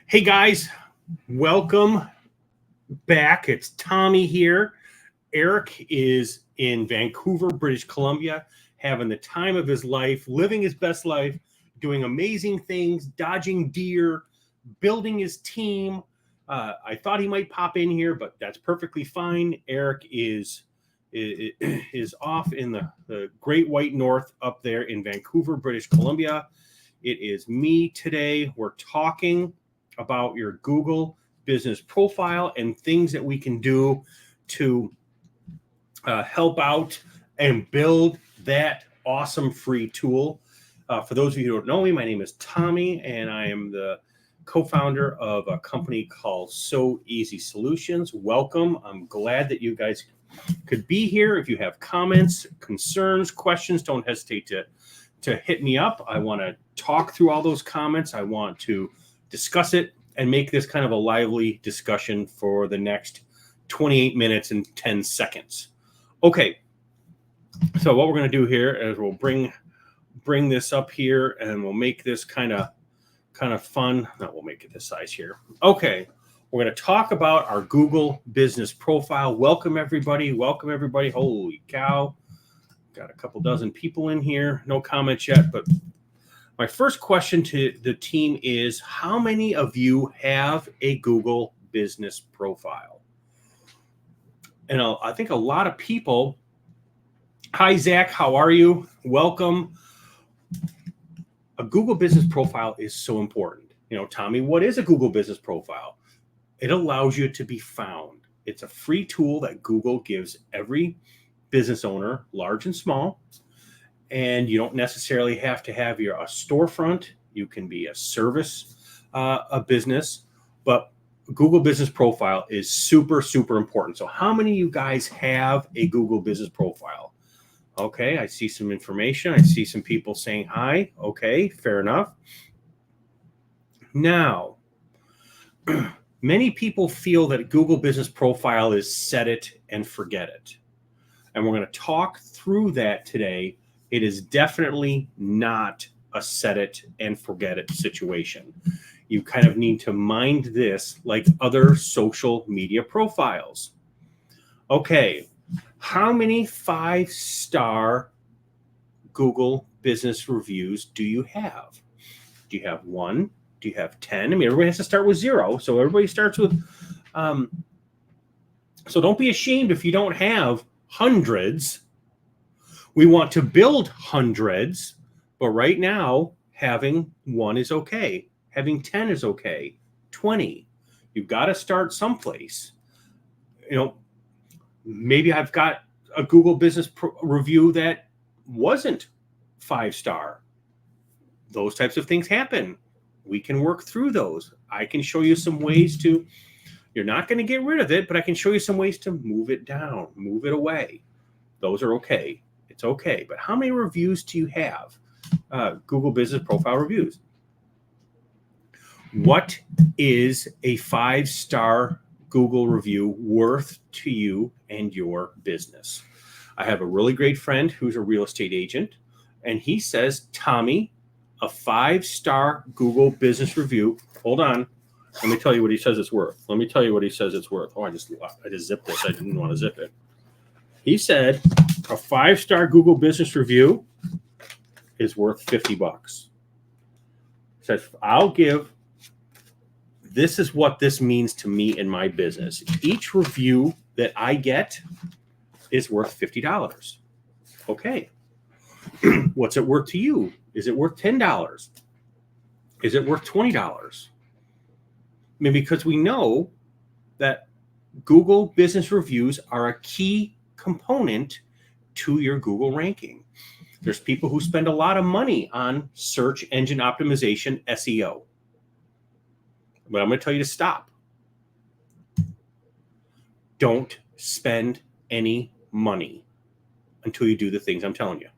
Hey guys, welcome back. It's Tommy here. Eric is in Vancouver, British Columbia, having the time of his life, living his best life, doing amazing things, dodging deer, building his team. I thought he might pop in here, but that's perfectly fine. Eric is off in the Great White North up there in Vancouver, British Columbia. It is me today. We're talking about your Google business profile and things that we can do to help out and build that awesome free tool. For those of you who don't know me, my name is Tommy, and I am the co-founder of a company called So Easy Solutions. Welcome. I'm glad that you guys could be here. If you have comments, concerns, questions, don't hesitate to hit me up. I want to talk through all those comments. I want to discuss it and make this kind of a lively discussion for the next 28 minutes and 10 seconds. Okay, so what we're going to do here is we'll bring this up here and we'll make this kind of fun. No, we'll make it this size here. Okay, we're going to talk about our Google business profile. Welcome everybody. Welcome everybody. Holy cow. Got a couple dozen people in here. No comments yet, but my first question to the team is, how many of you have a Google business profile? And I think a lot of people. Hi, Zach. How are you? Welcome. A Google business profile is so important. Tommy, what is a Google business profile? It allows you to be found. It's a free tool that Google gives every business owner, large and small. And you don't necessarily have to have a storefront. You can be a service, a business, but Google business profile is super, super important. So how many of you guys have a Google business profile? Okay, I see some information. I see some people saying hi. Okay, fair enough. Now, many people feel that Google business profile is set it and forget it. And we're going to talk through that today. It is definitely not a set it and forget it situation. You kind of need to mind this like other social media profiles. Okay, how many 5-star Google business reviews do you have? Do you have 1? Do you have 10? I mean, everybody has to start with 0. So everybody starts with, so don't be ashamed if you don't have hundreds. We want to build hundreds, but right now, having 1 is okay. Having 10 is okay. 20. You've got to start someplace. Maybe I've got a Google business review that wasn't 5-star. Those types of things happen. We can work through those. I can show you some ways to, you're not going to get rid of it, but I can show you some ways to move it down, move it away. Those are okay. It's okay. But how many reviews do you have? Google business profile reviews. What is a 5-star Google review worth to you and your business? I have a really great friend who's a real estate agent, and he says, Tommy, a 5-star Google business review. Hold on. Let me tell you what he says it's worth. Oh, I just zipped this. I didn't want to zip it. He said a 5-star Google business review is worth $50. Says, this is what this means to me in my business. Each review that I get is worth $50. Okay. What's it worth to you? Is it worth $10? Is it worth $20? I mean, because we know that Google business reviews are a key component to your Google ranking. There's people who spend a lot of money on search engine optimization, SEO. But I'm going to tell you to stop. Don't spend any money until you do the things I'm telling you.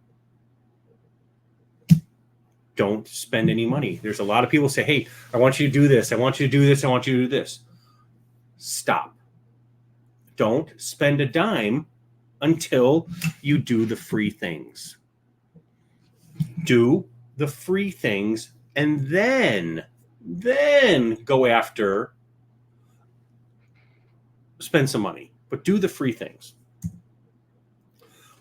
Don't spend any money. There's a lot of people say, hey, I want you to do this. I want you to do this. I want you to do this. Stop. Don't spend a dime until you do the free things. Do the free things and then Then go after, spend some money, but do the free things.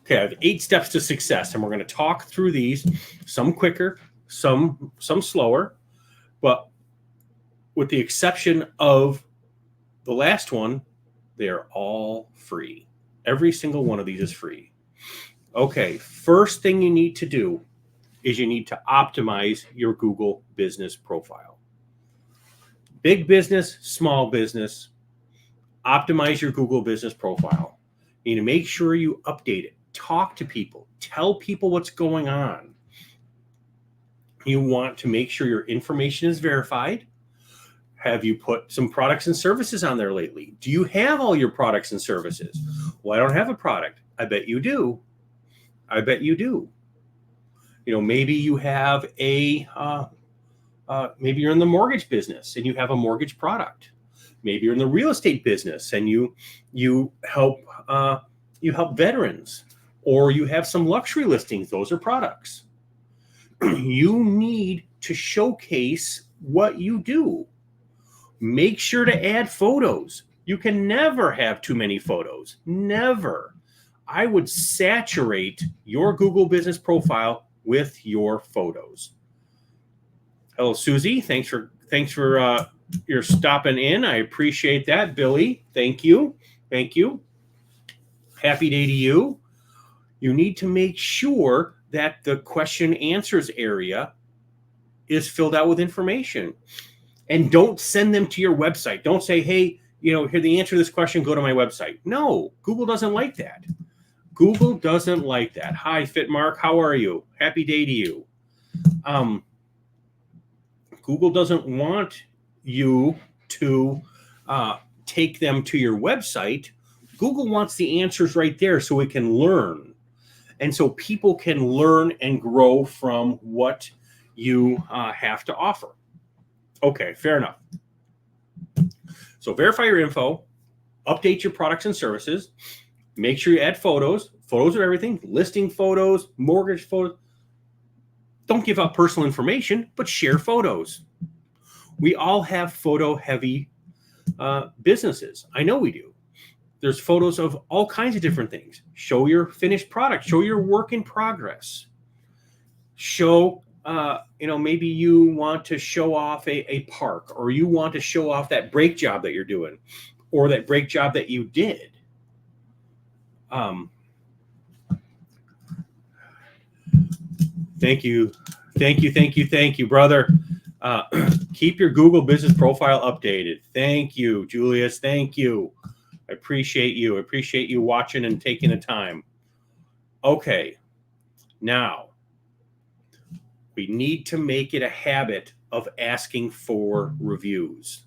Okay, I have 8 steps to success, and we're going to talk through these, some quicker, some slower, but with the exception of the last one, they are all free. Every single one of these is free. Okay, first thing you need to do is you need to optimize your Google business profile. Big business, small business, optimize your Google business profile. You need to make sure you update it. Talk to people. Tell people what's going on. You want to make sure your information is verified. Have you put some products and services on there lately? Do you have all your products and services? Well, I don't have a product. I bet you do. I bet you do. You know, maybe you have maybe you're in the mortgage business and you have a mortgage product. Maybe you're in the real estate business and you help veterans, or you have some luxury listings. Those are products. You need to showcase what you do. Make sure to add photos. You can never have too many photos. Never. I would saturate your Google business profile with your photos. Hello, Susie. Thanks for your stopping in. I appreciate that. Billy, thank you. Thank you. Happy day to you. You need to make sure that the question answers area is filled out with information. And don't send them to your website. Don't say, hey, here, the answer to this question, go to my website. No, Google doesn't like that. Google doesn't like that. Hi, Fitmark. How are you? Happy day to you. Google doesn't want you to take them to your website. Google wants the answers right there so it can learn. And so people can learn and grow from what you have to offer. Okay, fair enough. So verify your info, update your products and services, make sure you add photos. Photos are everything, listing photos, mortgage photos. Don't give out personal information, but share photos. We all have photo-heavy businesses. I know we do. There's photos of all kinds of different things. Show your finished product. Show your work in progress. Show, maybe you want to show off a park, or you want to show off that brake job that you're doing, or that brake job that you did. Thank you, brother. Keep your Google business profile updated. Thank you, Julius. Thank you. I appreciate you. I appreciate you watching and taking the time. Okay, now we need to make it a habit of asking for reviews.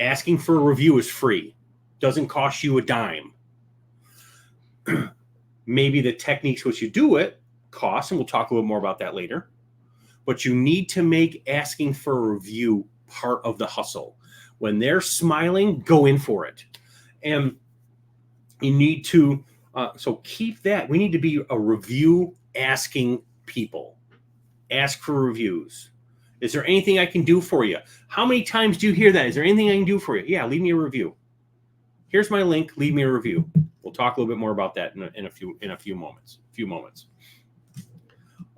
Asking for a review is free. Doesn't cost you a dime. Maybe the techniques which you do it cost, and we'll talk a little more about that later. But you need to make asking for a review part of the hustle. When they're smiling, go in for it. And you need to, so keep that. We need to be a review asking people. Ask for reviews. Is there anything I can do for you? How many times do you hear that? Is there anything I can do for you? Yeah, leave me a review. Here's my link. Leave me a review. We'll talk a little bit more about that in a few moments.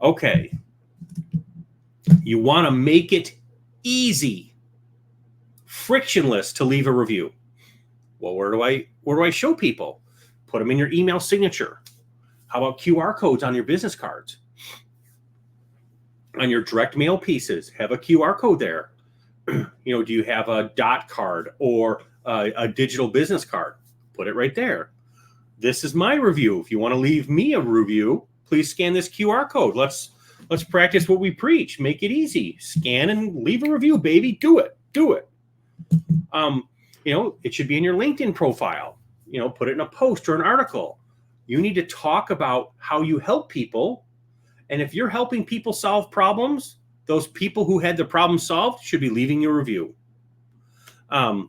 Okay. You want to make it easy, frictionless to leave a review. Well, where do I show people? Put them in your email signature. How about QR codes on your business cards? On your direct mail pieces, have a QR code there. Do you have a dot card or a digital business card? Put it right there. This is my review. If you want to leave me a review, please scan this QR code. Let's practice what we preach. Make it easy. Scan and leave a review, baby. Do it. It should be in your LinkedIn profile. Put it in a post or an article. You need to talk about how you help people. And if you're helping people solve problems, those people who had the problem solved should be leaving you a review. And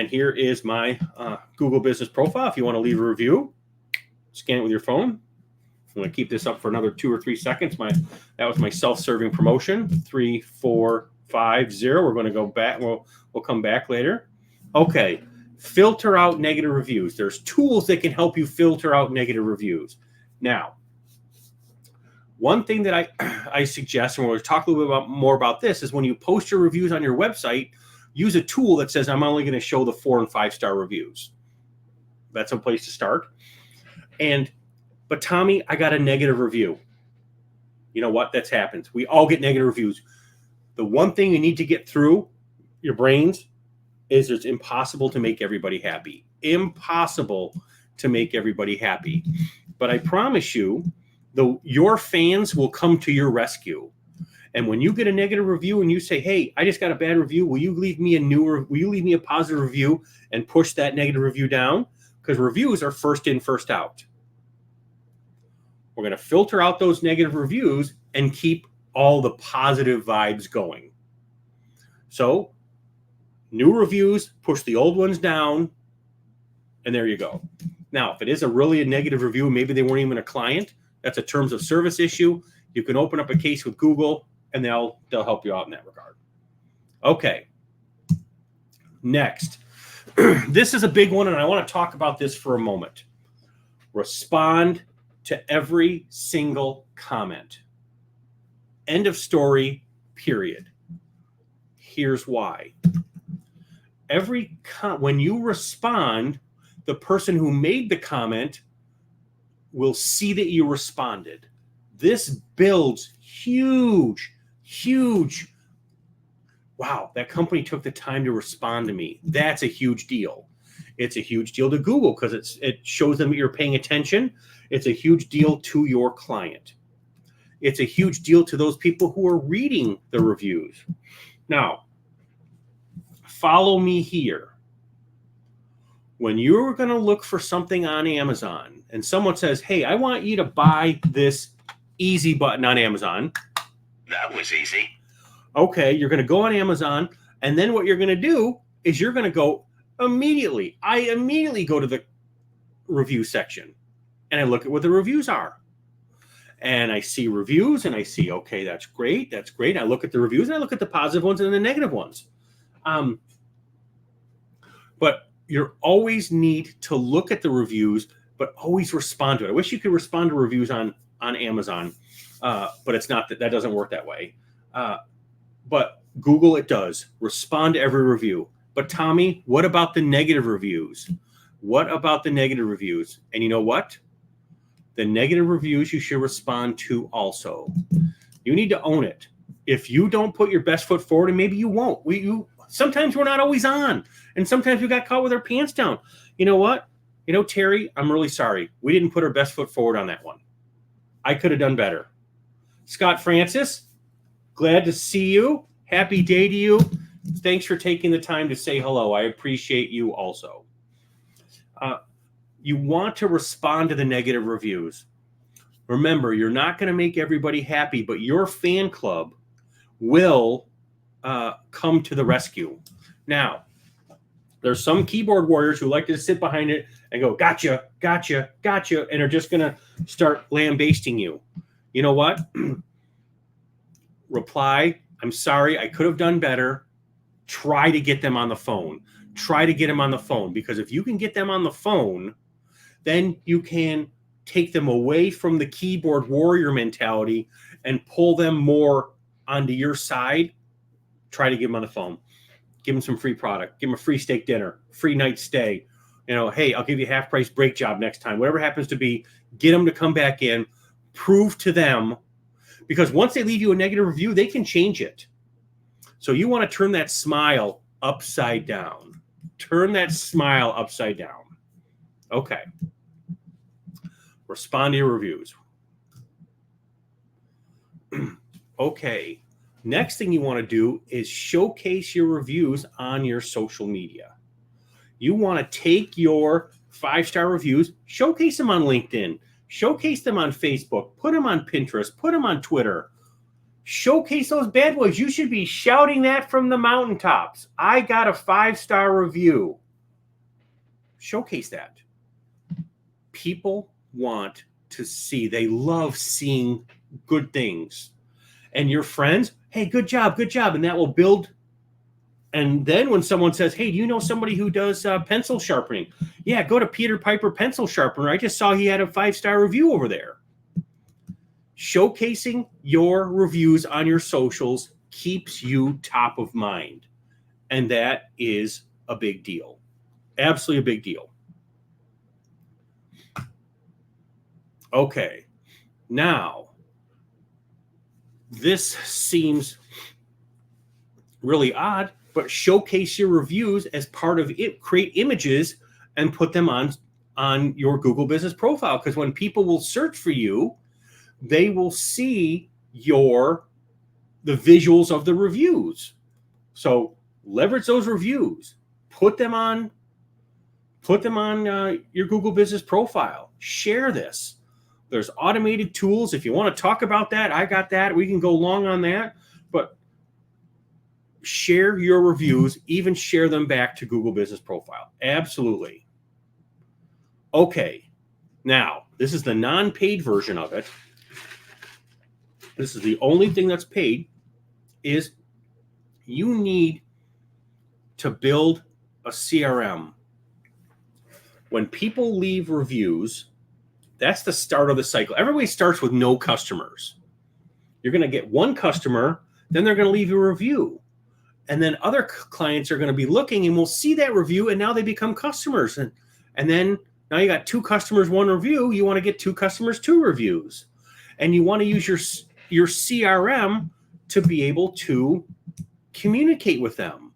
here is my Google business profile. If you want to leave a review, scan it with your phone. I'm going to keep this up for another 2 or 3 seconds. That was my self-serving promotion. 3, 4, 5, 0. We're going to go back. We'll come back later. Okay. Filter out negative reviews. There's tools that can help you filter out negative reviews. Now, one thing that I suggest, and we'll talk a little bit more about this, is when you post your reviews on your website, use a tool that says, I'm only going to show the 4 and 5-star reviews. That's a place to start. But Tommy, I got a negative review. You know what? That's happened. We all get negative reviews. The one thing you need to get through your brains is it's impossible to make everybody happy. Impossible to make everybody happy. But I promise you, your fans will come to your rescue. And when you get a negative review and you say, hey, I just got a bad review, will you leave me a positive review and push that negative review down? Because reviews are first in, first out. We're going to filter out those negative reviews and keep all the positive vibes going. So new reviews, push the old ones down, and there you go. Now, if it is a negative review, maybe they weren't even a client, that's a terms of service issue. You can open up a case with Google, and they'll help you out in that regard. Okay. Next. This is a big one, and I want to talk about this for a moment. Respond to every single comment. End of story, period. Here's why. When you respond, the person who made the comment will see that you responded. This builds huge. Wow, that company took the time to respond to me. That's a huge deal. It's a huge deal to Google because it shows them that you're paying attention. It's a huge deal to your client. It's a huge deal to those people who are reading the reviews. Now, follow me here. When you're going to look for something on Amazon and someone says, hey, I want you to buy this easy button on Amazon. That was easy. Okay, you're going to go on Amazon, and then what you're going to do is you're going to go immediately. I immediately go to the review section, and I look at what the reviews are. And I see reviews, and I see, okay, that's great. I look at the reviews, and I look at the positive ones and the negative ones. But you always need to look at the reviews, but always respond to it. I wish you could respond to reviews on Amazon, but it's not that doesn't work that way. But Google, it does. Respond to every review. But Tommy, what about the negative reviews? And you know what? The negative reviews you should respond to also. You need to own it. If you don't put your best foot forward, and maybe you won't. Sometimes we're not always on. And sometimes we got caught with our pants down. You know what? Terry, I'm really sorry. We didn't put our best foot forward on that one. I could have done better. Scott Francis, glad to see you. Happy day to you. Thanks for taking the time to say hello. I appreciate you also. You want to respond to the negative reviews. Remember, you're not going to make everybody happy, but your fan club will come to the rescue. Now, there's some keyboard warriors who like to sit behind it and go, gotcha, and are just going to start lambasting you. You know what? Reply, I'm sorry, I could have done better. Try to get them on the phone. Because if you can get them on the phone, then you can take them away from the keyboard warrior mentality and pull them more onto your side. Try to get them on the phone. Give them some free product. Give them a free steak dinner, free night stay. Hey, I'll give you a half-price break job next time. Whatever it happens to be, get them to come back in. Prove to them, because once they leave you a negative review, they can change it. So you want to turn that smile upside down. Okay. Respond to your reviews. Okay. Next thing you want to do is showcase your reviews on your social media. You want to take your 5-star reviews, showcase them on LinkedIn, showcase them on Facebook, put them on Pinterest, put them on Twitter. Showcase those bad boys. You should be shouting that from the mountaintops. I got a 5-star review. Showcase that. People want to see. They love seeing good things. And your friends, hey, good job. And that will build. And then when someone says, hey, do you know somebody who does pencil sharpening? Yeah, go to Peter Piper Pencil Sharpener. I just saw he had a 5-star review over there. Showcasing your reviews on your socials keeps you top of mind. And that is a big deal. Absolutely a big deal. Okay. Now, this seems really odd, but showcase your reviews as part of it. Create images and put them on your Google business profile, because when people will search for you, they will see the visuals of the reviews. So leverage those reviews, put them on your Google business profile. Share this. There's automated tools. If you want to talk about that, I got that. We can go long on that, but share your reviews, even share them back to Google business profile. Absolutely. Okay. Now, this is the non-paid version of it. This is the only thing that's paid. Is you need to build a CRM. When people leave reviews, that's the start of the cycle. Everybody starts with no customers. You're going to get one customer, then they're going to leave you a review. And then other clients are going to be looking and will see that review, and now they become customers. And then now you got 2 customers, 1 review. You want to get 2 customers, 2 reviews. And you want to use your CRM to be able to communicate with them.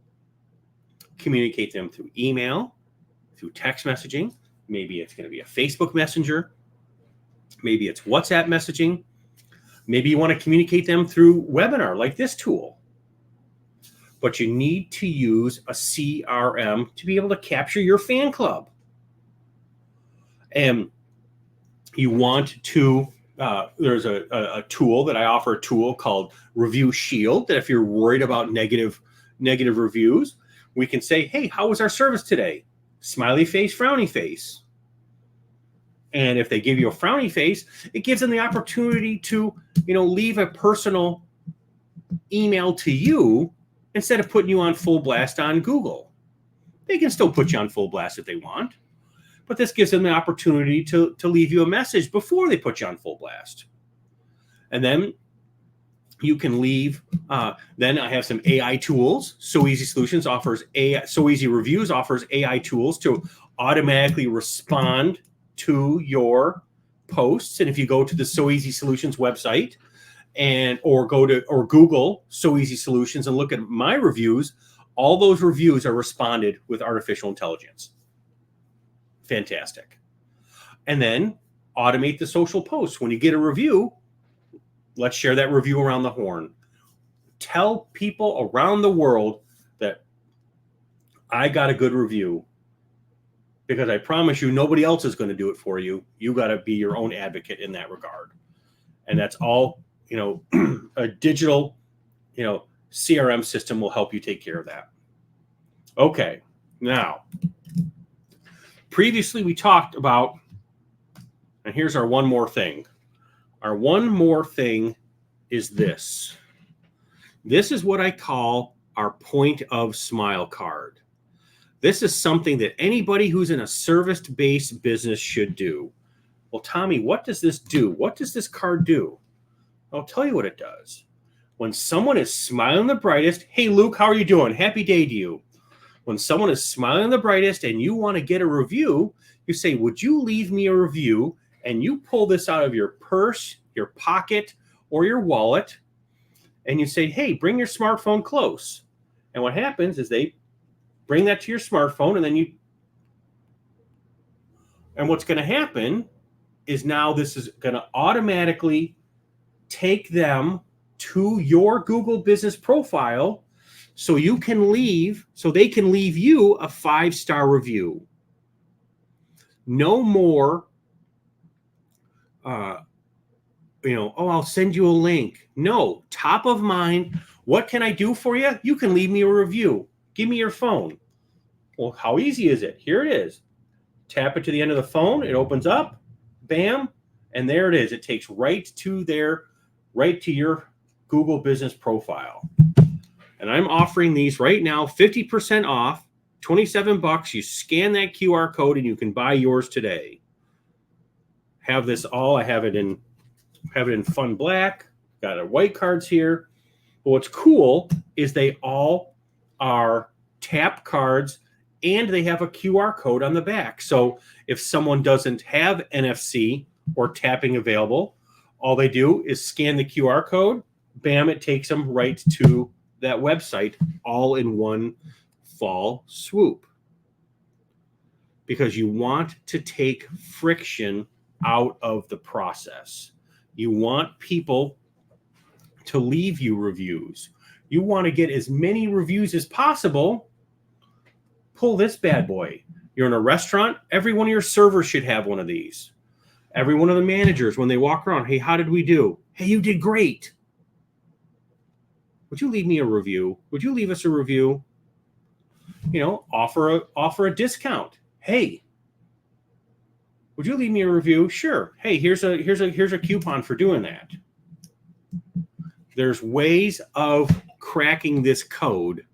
Communicate them through email, through text messaging. Maybe it's going to be a Facebook Messenger. Maybe it's WhatsApp messaging. Maybe you want to communicate them through webinar like this tool. But you need to use a CRM to be able to capture your fan club. And you want to, there's a tool that I offer, a tool called Review Shield, that if you're worried about negative reviews, we can say, hey, how was our service today? Smiley face, frowny face. And if they give you a frowny face, it gives them the opportunity to, leave a personal email to you instead of putting you on full blast on Google. They can still put you on full blast if they want, but this gives them the opportunity to leave you a message before they put you on full blast. And then you can leave, then I have some AI tools. So Easy Solutions offers So Easy Reviews offers AI tools to automatically respond to your posts. And if you go to the So Easy Solutions website or Google So Easy Solutions and look at my reviews, all those reviews are responded with artificial intelligence. Fantastic. And then automate the social posts. When you get a review, let's share that review around the horn. Tell people around the world that I got a good review, because I promise you, nobody else is going to do it for you. You got to be your own advocate in that regard. And that's all, a digital, CRM system will help you take care of that. Okay. Now, previously we talked about, and here's our one more thing. Our one more thing is this. This is what I call our point of smile card. This is something that anybody who's in a service-based business should do. Well, Tommy, what does this do? What does this card do? I'll tell you what it does. When someone is smiling the brightest, hey, Luke, how are you doing? Happy day to you. When someone is smiling the brightest and you want to get a review, you say, would you leave me a review? And you pull this out of your purse, your pocket, or your wallet, and you say, hey, bring your smartphone close. And what happens is they bring that to your smartphone, and what's going to happen is now this is going to automatically take them to your Google business profile so they can leave you a 5-star review. No more, I'll send you a link. No, top of mind. What can I do for you? You can leave me a review. Give me your phone. Well, how easy is it? Here it is. Tap it to the end of the phone. It opens up. Bam. And there it is. It takes right to your Google business profile. And I'm offering these right now, 50% off, $27. You scan that QR code and you can buy yours today. Have this all. I have it in fun black. Got a white cards here. But what's cool is they all are tap cards and they have a QR code on the back. So if someone doesn't have NFC or tapping available, all they do is scan the QR code. Bam, it takes them right to that website all in one fall swoop. Because you want to take friction out of the process. You want people to leave you reviews. You want to get as many reviews as possible. Pull this bad boy. You're in a restaurant, every one of your servers should have one of these. Every one of the managers, when they walk around, hey, how did we do? Hey, you did great. Would you leave me a review? Would you leave us a review? Offer a discount. Hey, would you leave me a review? Sure. Hey, here's a coupon for doing that. There's ways of cracking this code.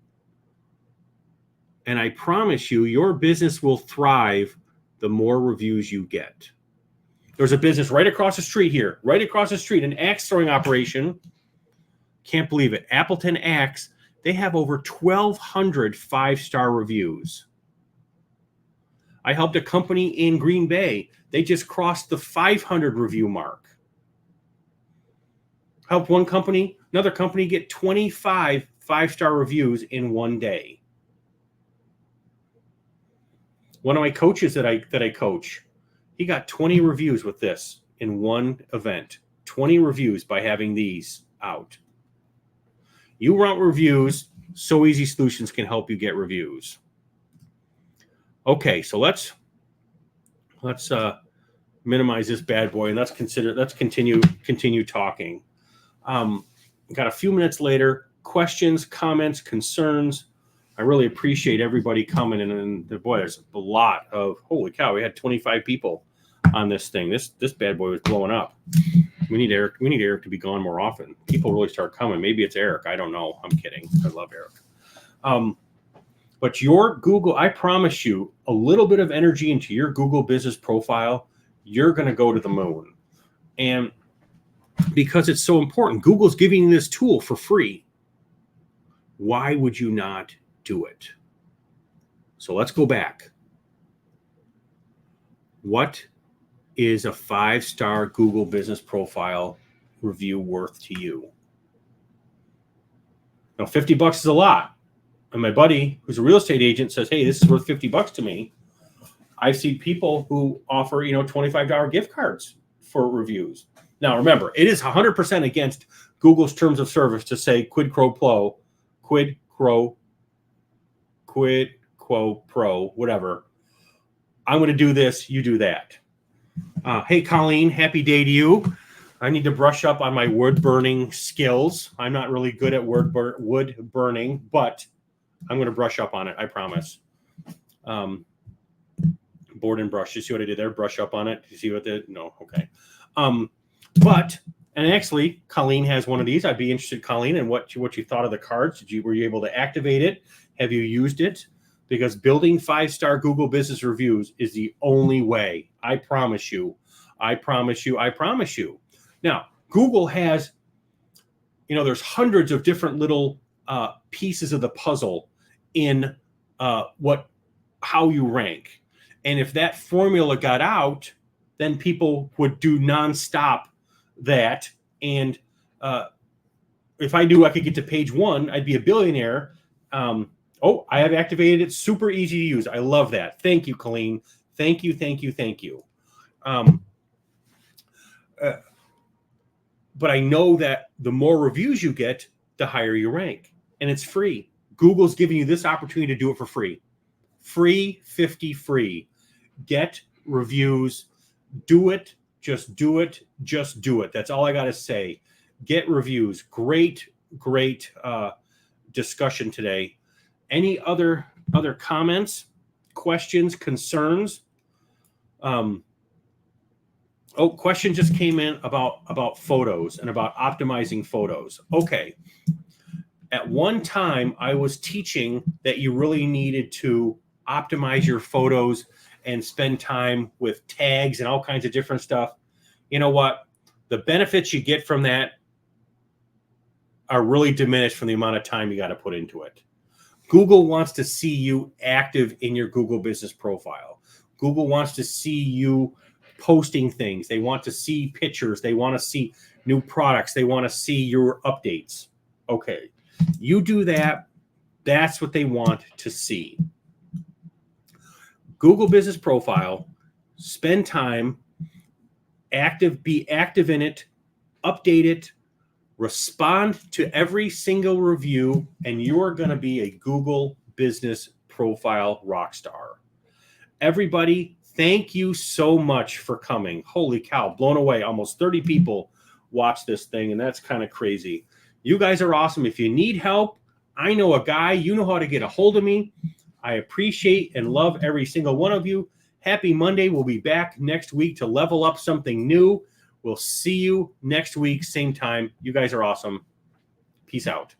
And I promise you, your business will thrive the more reviews you get. There's a business right across the street here, an axe throwing operation. Can't believe it. Appleton Axe, they have over 1,200 five-star reviews. I helped a company in Green Bay. They just crossed the 500 review mark. Helped another company get 25 five-star reviews in one day. One of my coaches that I coach, he got 20 reviews with this in one event. 20 reviews by having these out. You want reviews, So Easy Solutions can help you get reviews. Okay, so let's minimize this bad boy and let's continue talking. Got a few minutes later, questions, comments, concerns. I really appreciate everybody coming in, and boy, there's a lot of, holy cow, we had 25 people on this thing. This bad boy was blowing up. We need Eric to be gone more often. People really start coming. Maybe it's Eric. I don't know. I'm kidding. I love Eric. But your Google, I promise you, a little bit of energy into your Google business profile, you're going to go to the moon. And because it's so important, Google's giving you this tool for free. Why would you not do it? So let's go back. What is a 5-star Google business profile review worth to you? Now, $50 is a lot. And my buddy, who's a real estate agent, says, hey, this is worth $50 to me. I've seen people who offer, $25 gift cards for reviews. Now, remember, it is 100% against Google's terms of service to say quid quo pro, whatever. I'm going to do this, you do that. Hey, Colleen, happy day to you. I need to brush up on my wood burning skills. I'm not really good at wood burning, but I'm going to brush up on it. I promise. Board and brush. You see what I did there? Brush up on it. You see what the, no. Okay. And actually, Colleen has one of these. I'd be interested, Colleen, in what you thought of the cards. Were you able to activate it? Have you used it? Because building 5-star Google business reviews is the only way. I promise you. Now, Google has, there's hundreds of different little pieces of the puzzle in how you rank. And if that formula got out, then people would do nonstop that. And if I knew I could get to page 1, I'd be a billionaire. I have activated it. Super easy to use. I love that. Thank you, Colleen. Thank you. But I know that the more reviews you get, the higher you rank. And it's free. Google's giving you this opportunity to do it for free. Free, 50 free. Get reviews. Do it. Just do it. That's all I got to say. Get reviews. Great discussion today. Any other comments, questions, concerns? Oh, question just came in about photos and about optimizing photos. Okay. At one time, I was teaching that you really needed to optimize your photos and spend time with tags and all kinds of different stuff. You know what? The benefits you get from that are really diminished from the amount of time you got to put into it. Google wants to see you active in your Google business profile. Google wants to see you posting things. They want to see pictures. They want to see new products. They want to see your updates. Okay. You do that. That's what they want to see. Google business profile, spend time, be active in it, update it, respond to every single review, and you're going to be a Google business profile rock star. Everybody, thank you so much for coming. Holy cow, blown away. Almost 30 people watch this thing, and that's kind of crazy. You guys are awesome. If you need help, I know a guy. You know how to get a hold of me. I appreciate and love every single one of you. Happy Monday. We'll be back next week to level up something new. We'll see you next week, same time. You guys are awesome. Peace out.